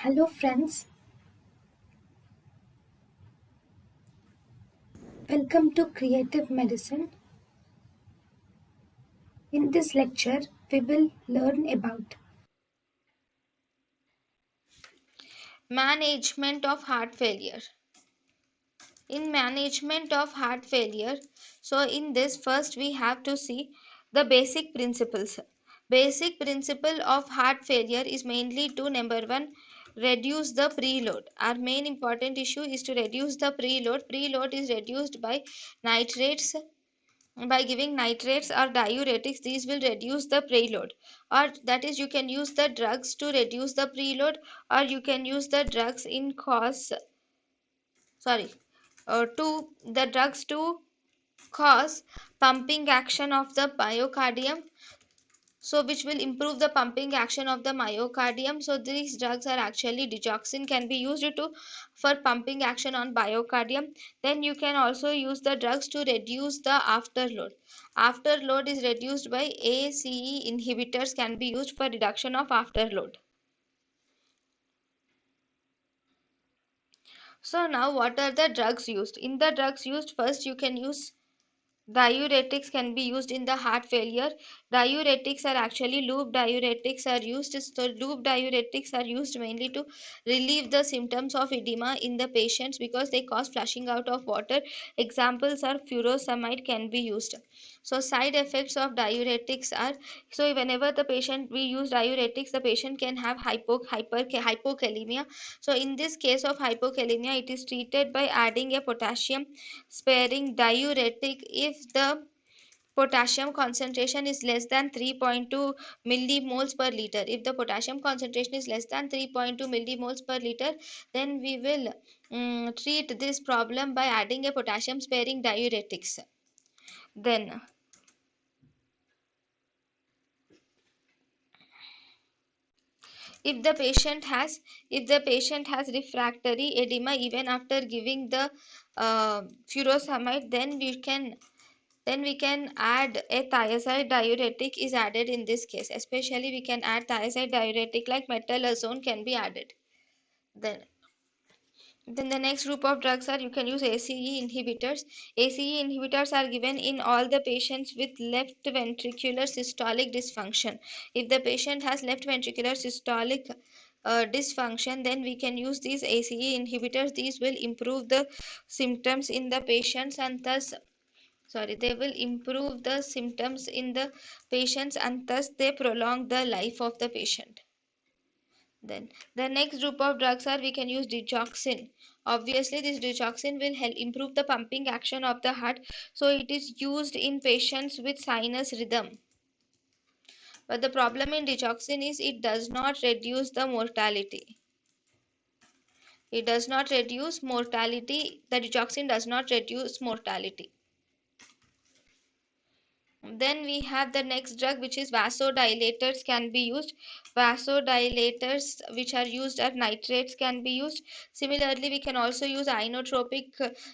Hello, friends. Welcome to Creative Medicine. In this lecture, we will learn about Management of heart failure. In management of heart failure, so in this first we have to see the basic principles. Basic principle of heart failure is mainly to number one, reduce the preload. Our main important issue is to reduce the preload. Preload is reduced by nitrates, by giving nitrates or diuretics. These will reduce the preload, or that is you can use the drugs to reduce the preload, or you can use the drugs in cause sorry to the drugs to cause pumping action of the myocardium, so which will improve the pumping action of the myocardium. So these drugs are actually digoxin can be used to for pumping action on myocardium. Then you can also use the drugs to reduce the afterload. Afterload is reduced by ACE inhibitors can be used for reduction of afterload. So now what are the drugs used? In the drugs used, first you can use diuretics can be used in the heart failure. Diuretics are actually loop diuretics are used. So loop diuretics are used mainly to relieve the symptoms of edema in the patients because they cause flushing out of water. Examples are furosemide can be used. So side effects of diuretics are, so whenever the patient we use diuretics, the patient can have hypokalemia. So in this case of hypokalemia, it is treated by adding a potassium sparing diuretic if the potassium concentration is less than 3.2 millimoles per liter. If the potassium concentration is less than 3.2 millimoles per liter, then we will treat this problem by adding a potassium sparing diuretics. Then if the patient has refractory edema even after giving the furosemide, then we can add a thiazide diuretic is added in this case. Especially we can add thiazide diuretic like metalazone can be added. Then then the next group of drugs are you can use ACE inhibitors. ACE inhibitors are given in all the patients with left ventricular systolic dysfunction. If the patient has left ventricular systolic dysfunction, then we can use these ACE inhibitors. These will improve the symptoms in the patients and thus they will improve the symptoms in the patients and thus they prolong the life of the patient. Then the next group of drugs are we can use digoxin. Obviously this digoxin will help improve the pumping action of the heart, so it is used in patients with sinus rhythm. But the problem in digoxin is it does not reduce the mortality. It does not reduce mortality. The digoxin does not reduce mortality. Then we have the next drug which is vasodilators can be used. Vasodilators which are used as nitrates can be used. Similarly, we can also use inotropic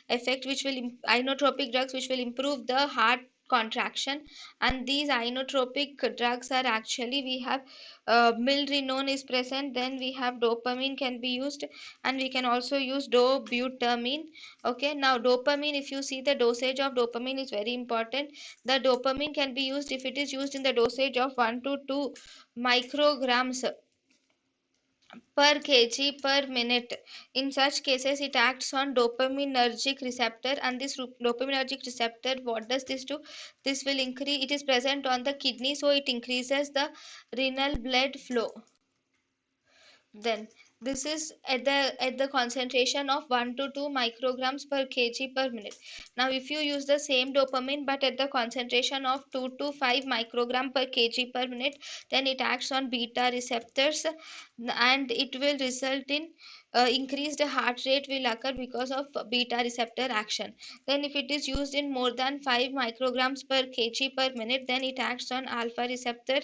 effect which will inotropic drugs which will improve the heart contraction. And these inotropic drugs are actually we have milrinone is present. Then we have dopamine can be used, and we can also use dobutamine. Okay, now dopamine, if you see the dosage of dopamine is very important. The dopamine can be used if it is used in the dosage of 1 to 2 micrograms per kg per minute. In such cases, it acts on dopaminergic receptor, and this dopaminergic receptor, what does this do? This will increase. It is present on the kidney, so it increases the renal blood flow. Then this is at the concentration of 1 to 2 micrograms per kg per minute. Now if you use the same dopamine but at the concentration of 2 to 5 microgram per kg per minute, then it acts on beta receptors and it will result in increased heart rate will occur because of beta receptor action. Then if it is used in more than 5 micrograms per kg per minute, then it acts on alpha receptor,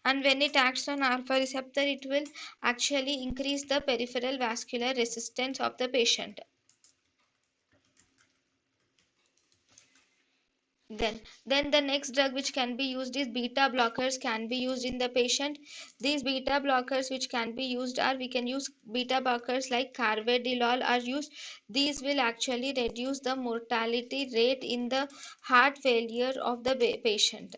and when it acts on alpha receptor it will actually increase the peripheral vascular resistance of the patient. Then the next drug which can be used is beta blockers can be used in the patient. These beta blockers which can be used are, we can use beta blockers like carvedilol are used. These will actually reduce the mortality rate in the heart failure of the patient.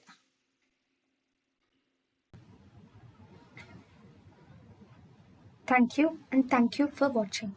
Thank you and thank you for watching.